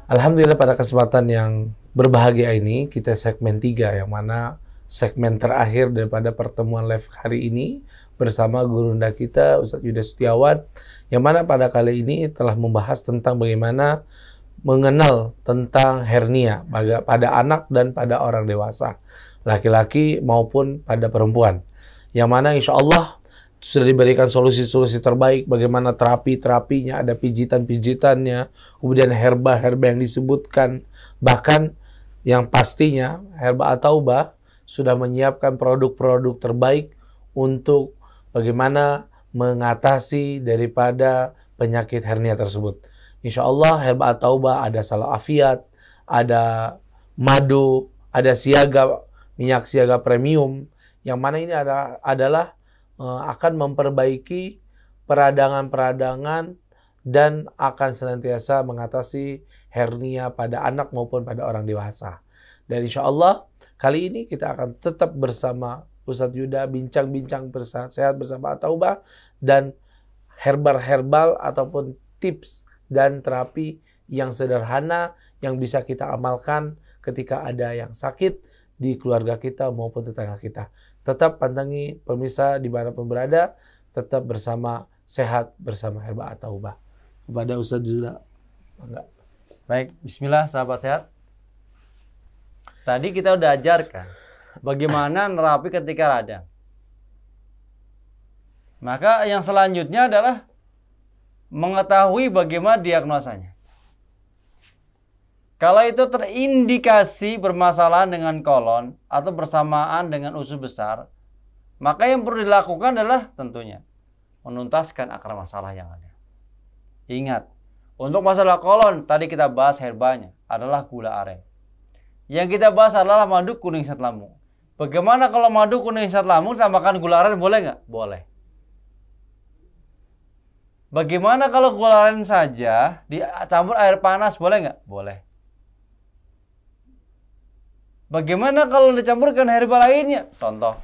Alhamdulillah pada kesempatan yang berbahagia ini kita segmen 3 yang mana segmen terakhir daripada pertemuan live hari ini bersama gurunda kita Ustadz Yuda Setiawan yang mana pada kali ini telah membahas tentang bagaimana mengenal tentang hernia pada anak dan pada orang dewasa, laki-laki maupun pada perempuan, yang mana insya Allah sudah diberikan solusi-solusi terbaik bagaimana terapinya, ada pijitan-pijitannya, kemudian herba-herba yang disebutkan, bahkan yang pastinya Herba At-Taubah sudah menyiapkan produk-produk terbaik untuk bagaimana mengatasi daripada penyakit hernia tersebut. Insya Allah Herba At-Taubah ada Salafiat, ada madu, ada siaga, minyak siaga premium, yang mana ini adalah akan memperbaiki peradangan-peradangan dan akan senantiasa mengatasi hernia pada anak maupun pada orang dewasa. Dan insya Allah kali ini kita akan tetap bersama Ustadz Yuda bincang-bincang sehat bersama At-Taubah dan herbal-herbal ataupun tips dan terapi yang sederhana yang bisa kita amalkan ketika ada yang sakit di keluarga kita maupun tetangga kita. Tetap pandangi pemirsa di mana pun berada, tetap bersama sehat bersama Herba At-Taubah. Kepada Ustadz Yuda. Enggak. Baik, bismillah sahabat sehat. Tadi kita udah ajarkan bagaimana nerapi ketika radang. Maka yang selanjutnya adalah mengetahui bagaimana diagnosanya. Kalau itu terindikasi bermasalah dengan kolon atau bersamaan dengan usus besar, maka yang perlu dilakukan adalah tentunya menuntaskan akar masalah yang ada. Ingat, untuk masalah kolon tadi kita bahas herbanya adalah gula aren. Yang kita bahas adalah madu kuning sat lambung. Bagaimana kalau madu kuning sat lambung tambahkan gula aren, boleh nggak? Boleh. Bagaimana kalau gula aren saja dicampur air panas, boleh nggak? Boleh. Bagaimana kalau dicampurkan herba lainnya? Contoh,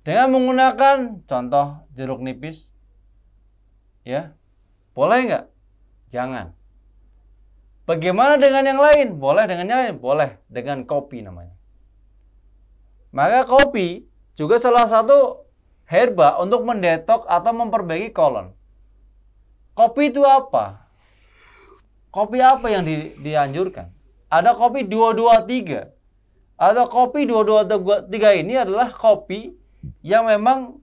dengan menggunakan contoh jeruk nipis, ya, boleh nggak? Jangan. Bagaimana dengan yang lain? Boleh dengan yang lain? Boleh. Dengan kopi namanya. Maka kopi juga salah satu herba untuk mendetok atau memperbaiki kolon. Kopi itu apa? Kopi apa yang dianjurkan? Ada kopi 223. Ada kopi 223 ini adalah kopi yang memang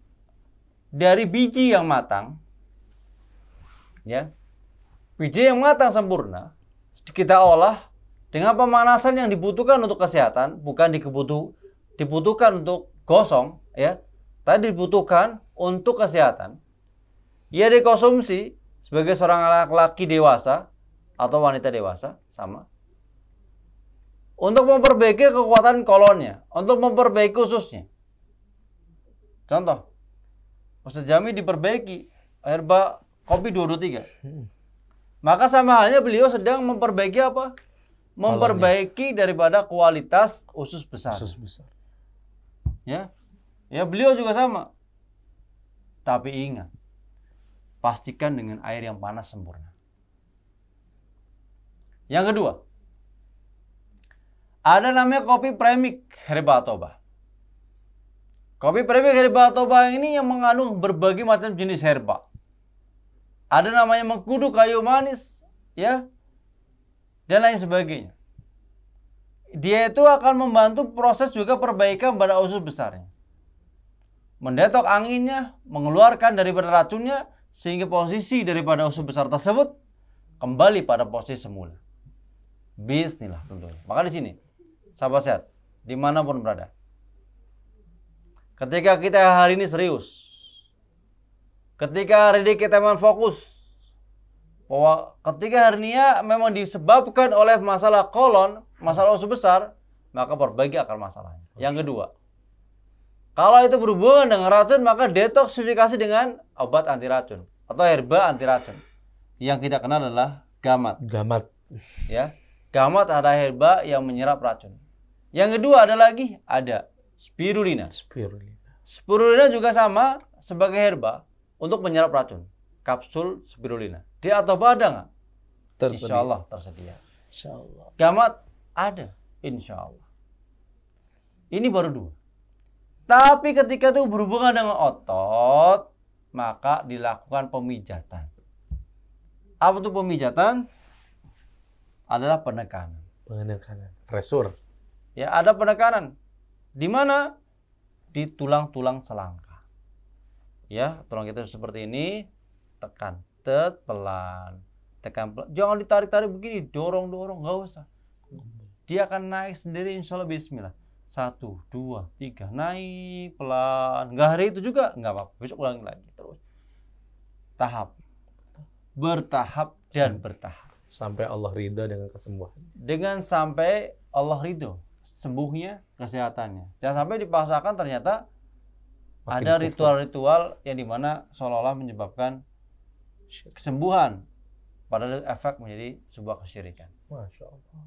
dari biji yang matang. Ya. Biji yang matang sempurna kita olah dengan pemanasan yang dibutuhkan untuk kesehatan, bukan dibutuhkan untuk gosong, ya. Tadi dibutuhkan untuk kesehatan. Ia dikonsumsi sebagai seorang laki-laki dewasa atau wanita dewasa sama. Untuk memperbaiki kekuatan kolonnya, untuk memperbaiki ususnya. Contoh, Ustaz Jami diperbaiki herba kopi 223. Maka sama halnya beliau sedang memperbaiki apa? Memperbaiki daripada kualitas usus besar. Usus besar. Ya. Ya, beliau juga sama. Tapi ingat, pastikan dengan air yang panas sempurna. Yang kedua, ada namanya kopi premik Herba At-Taubah. Kopi premik Herba At-Taubah ini yang mengandung berbagai macam jenis herba. Ada namanya mengkudu kayu manis, ya, dan lain sebagainya. Dia itu akan membantu proses juga perbaikan pada usus besarnya. Mendetok anginnya, mengeluarkan daripada racunnya, sehingga posisi daripada usus besar tersebut kembali pada posisi semula. Bismillah tentunya. Maka di sini, sahabat sehat, dimanapun berada, ketika kita hari ini serius, ketika hari ini kita memang fokus, bahwa ketika hernia memang disebabkan oleh masalah kolon, masalah usus besar, maka perbaiki akar masalahnya. Yang kedua, kalau itu berhubungan dengan racun, maka detoksifikasi dengan obat anti racun. atau herba anti racun. Yang kita kenal adalah gamat. Gamat. Ya, gamat ada herba yang menyerap racun. Yang kedua ada spirulina. Spirulina juga sama sebagai herba untuk menyerap racun. Kapsul spirulina. Di Atoba ada nggak? Insya Allah tersedia. Insya Allah. Gamat ada, insya Allah. Ini baru 2. Tapi ketika itu berhubungan dengan otot, maka dilakukan pemijatan. Apa itu pemijatan? Adalah penekanan. Penekanan. Pressure. Ya, ada penekanan. Di mana? Di tulang-tulang selangka. Ya, tulang kita seperti ini, tekan, pelan, tekan pelan. Jangan ditarik-tarik begini, dorong-dorong, nggak usah. Dia akan naik sendiri, insya Allah. Bismillah. 1, 2, 3, naik pelan. Nggak hari itu juga, nggak apa-apa. Besok ulangi lagi terus. Tahap, bertahap dan bertahap. Sampai Allah ridho dengan kesembuhan. Dengan sampai Allah ridho, sembuhnya, kesehatannya. Jangan sampai dipaksakan ternyata Makin ada ritual-ritual yang dimana seolah-olah menyebabkan kesembuhan, padahal efek menjadi sebuah kesyirikan. Masya Allah.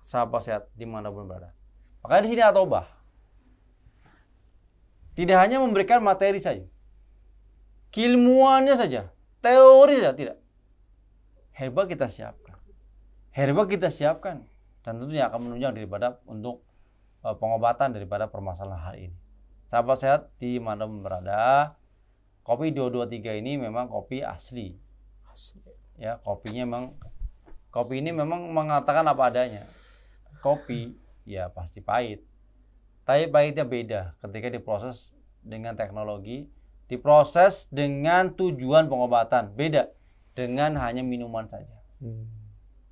Sahabat sehat dimanapun berada. Makanya di sini Atobah tidak hanya memberikan materi saja, keilmuannya saja, teori saja tidak. Herba kita siapkan. Herba kita siapkan dan tentunya akan menunjang daripada untuk pengobatan daripada permasalahan hal ini. Sahabat sehat di mana berada, kopi 223 ini memang kopi asli. Ya, kopi ini memang mengatakan apa adanya. Kopi ya pasti pahit. Tapi pahitnya beda ketika diproses dengan teknologi, diproses dengan tujuan pengobatan. Beda dengan hanya minuman saja.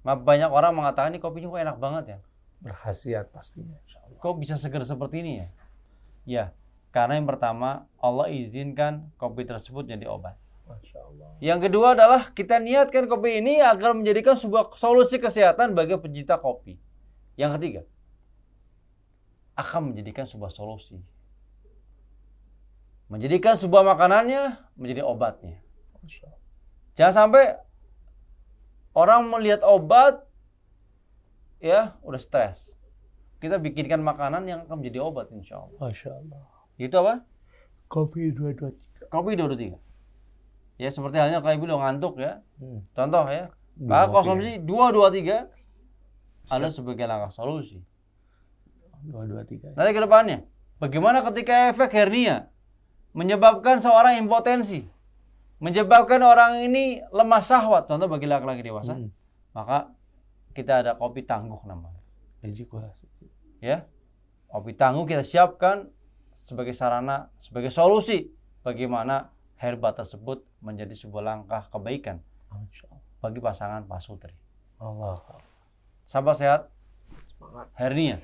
Banyak orang mengatakan ini kopinya kok enak banget ya. Berkhasiat pastinya. Kok bisa segar seperti ini ya? Ya, karena yang pertama Allah izinkan kopi tersebut jadi obat. Masya Allah. Yang kedua adalah kita niatkan kopi ini agar menjadikan sebuah solusi kesehatan bagi pencinta kopi. Yang ketiga, akan menjadikan sebuah solusi. Menjadikan sebuah makanannya menjadi obatnya. Masya Allah. Jangan sampai orang melihat obat, ya udah stres. Kita bikinkan makanan yang akan menjadi obat insya Allah. Masya Allah. Itu apa? Kopi 223. Kopi 223. Ya seperti halnya kayak bilang ngantuk ya. Contoh ya. Maka konsumsi 223 ada sebagai langkah solusi. 223. Nanti ke depannya, bagaimana ketika efek hernia menyebabkan seorang impotensi, menyebabkan orang ini lemah syahwat, contoh bagi laki-laki dewasa, maka kita ada kopi tangguh namanya. Ya, kopi tangguh kita siapkan sebagai sarana, sebagai solusi bagaimana herba tersebut menjadi sebuah langkah kebaikan bagi pasangan pasutri. Allah. Sahabat sehat, hernia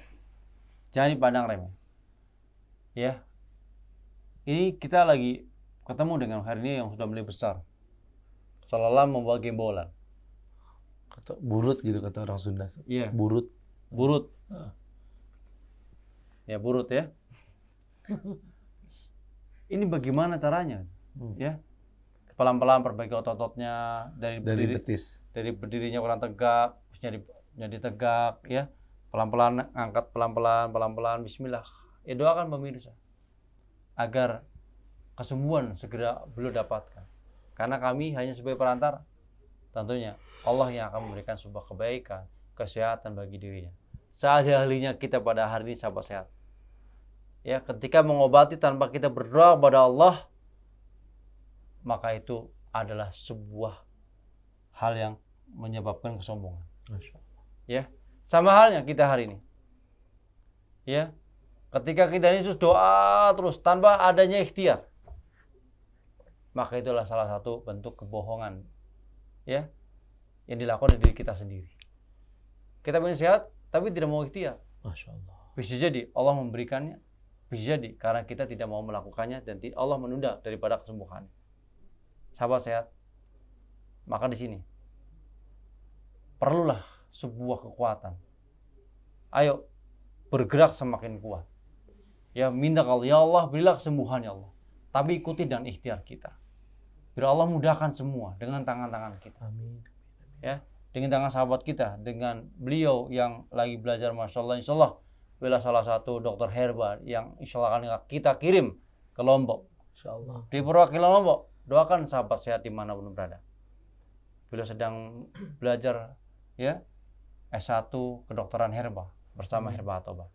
jangan dipandang remeh. Ya, ini kita lagi ketemu dengan hernia yang sudah mulai besar, seolah-olah membawa gembolan. Burut gitu kata orang Sunda. Iya. Burut. Ya burut ya. Ini bagaimana caranya? Ya, pelan-pelan perbaiki otot-ototnya dari betis. Dari berdirinya kurang tegak, jadi tegak, ya. Pelan-pelan angkat pelan-pelan. Bismillah. Ya doakan pemirsa agar kesembuhan segera beliau dapatkan. Karena kami hanya sebagai perantara. Tentunya Allah yang akan memberikan sebuah kebaikan, kesehatan bagi dirinya. Seahli-ahlinya kita pada hari ini sahabat sehat. Ya, ketika mengobati tanpa kita berdoa kepada Allah, maka itu adalah sebuah hal yang menyebabkan kesombongan. Ya, sama halnya kita hari ini. Ya, ketika kita ini terus doa terus tanpa adanya ikhtiar, maka itulah salah satu bentuk kebohongan, ya, yang dilakukan dari diri kita sendiri. Kita ingin sehat, tapi tidak mau ikhtiar. Masya Allah. Bisa jadi Allah memberikannya, bisa jadi karena kita tidak mau melakukannya dan Allah menunda daripada kesembuhannya. Sahabat sehat, maka di sini perlulah sebuah kekuatan. Ayo bergerak semakin kuat. Ya minta kalau ya Allah berilah kesembuhan ya Allah. Tapi ikuti dengan ikhtiar kita. Biar Allah mudahkan semua dengan tangan-tangan kita. Amin. Ya, dengan tangan sahabat kita, dengan beliau yang lagi belajar, Masya Allah, insya Allah beliau salah satu dokter herba yang insya Allah akan kita kirim ke Lombok. Insya Allah. Di perwakilan Lombok, doakan sahabat sehat dimanapun berada. Beliau sedang belajar ya S1 kedokteran herba bersama Herba Atoba.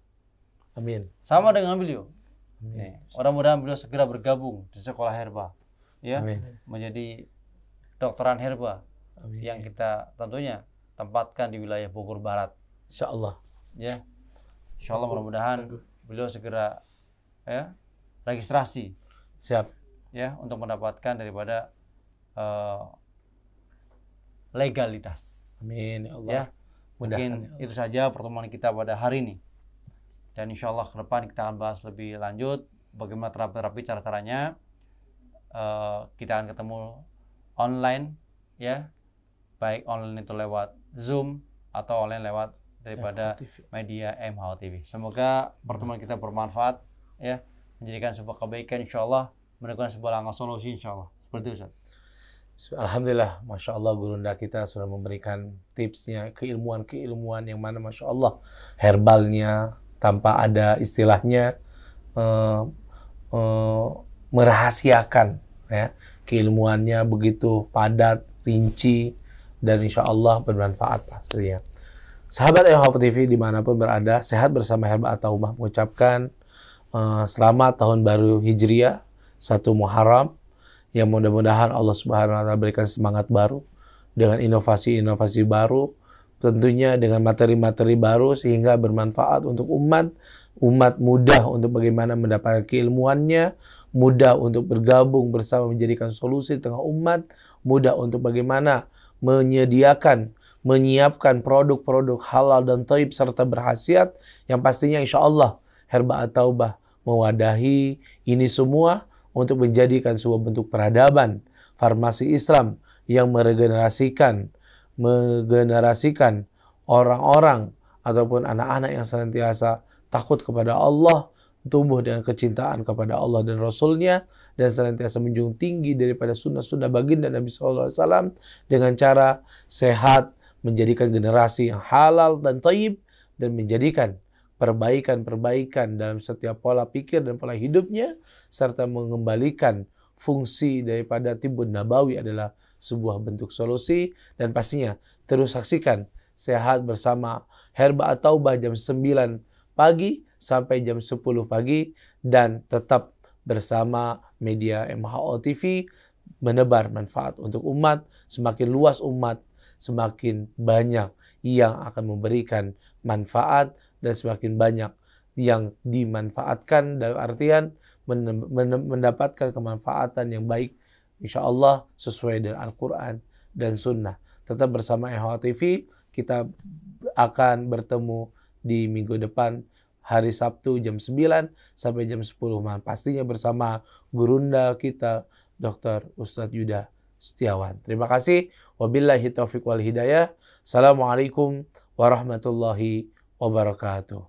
Amin. Sama dengan beliau. Amin. Mudah-mudahan beliau segera bergabung di sekolah herba, ya, Amin. menjadi dokteran herba. Amin. Yang kita tentunya tempatkan di wilayah Bogor Barat. Insya Allah. Ya, insya Allah mudah-mudahan beliau segera ya registrasi. Siap. Ya, untuk mendapatkan daripada legalitas. Amin ya Allah. Ya, Mungkin mungkin itu saja pertemuan kita pada hari ini. Dan insya Allah ke depan kita akan bahas lebih lanjut bagaimana terapi-terapi cara-caranya. Kita akan ketemu online, ya, baik online itu lewat Zoom atau online lewat daripada media MHO TV. Semoga pertemuan kita bermanfaat, ya, menjadikan sebuah kebaikan insya Allah, menemukan sebuah langkah solusi insya Allah. Seperti itu, Ustaz. Alhamdulillah, Masya Allah gurunda kita sudah memberikan tipsnya, keilmuan-keilmuan yang mana Masya Allah herbalnya tanpa ada istilahnya merahasiakan, ya, keilmuannya begitu padat, rinci, dan Insya Allah bermanfaat pastinya. Sahabat MHO TV dimanapun berada, sehat bersama Herba At-Taubah mengucapkan selamat tahun baru Hijriah 1 Muharram. Yang mudah-mudahan Allah Subhanahu wa Ta'ala berikan semangat baru dengan inovasi-inovasi baru, tentunya dengan materi-materi baru sehingga bermanfaat untuk umat mudah untuk bagaimana mendapatkan keilmuannya, mudah untuk bergabung bersama menjadikan solusi di tengah umat, mudah untuk bagaimana menyiapkan produk-produk halal dan thayyib serta berkhasiat yang pastinya insya Allah Herba At-Taubah mewadahi ini semua untuk menjadikan sebuah bentuk peradaban farmasi Islam yang meregenerasikan orang-orang ataupun anak-anak yang senantiasa takut kepada Allah, tumbuh dengan kecintaan kepada Allah dan Rasulnya, dan senantiasa menjunjung tinggi daripada sunnah-sunnah baginda Nabi SAW dengan cara sehat, menjadikan generasi yang halal dan thayyib, dan menjadikan perbaikan-perbaikan dalam setiap pola pikir dan pola hidupnya, serta mengembalikan fungsi daripada tibbun nabawi adalah sebuah bentuk solusi. Dan pastinya terus saksikan sehat bersama Herba At-Taubah jam 9 pagi sampai jam 10 pagi, dan tetap bersama media MHO TV menebar manfaat untuk umat. Semakin luas umat, semakin banyak yang akan memberikan manfaat, dan semakin banyak yang dimanfaatkan dalam artian mendapatkan kemanfaatan yang baik insya Allah sesuai dengan Al-Quran dan Sunnah. Tetap bersama MHO TV, kita akan bertemu di minggu depan hari Sabtu jam 9 sampai jam 10 malam. Pastinya bersama gurunda kita Dr. Ustadz Yuda Setiawan. Terima kasih. Wabillahi taufiq wal hidayah. Assalamualaikum warahmatullahi wabarakatuh.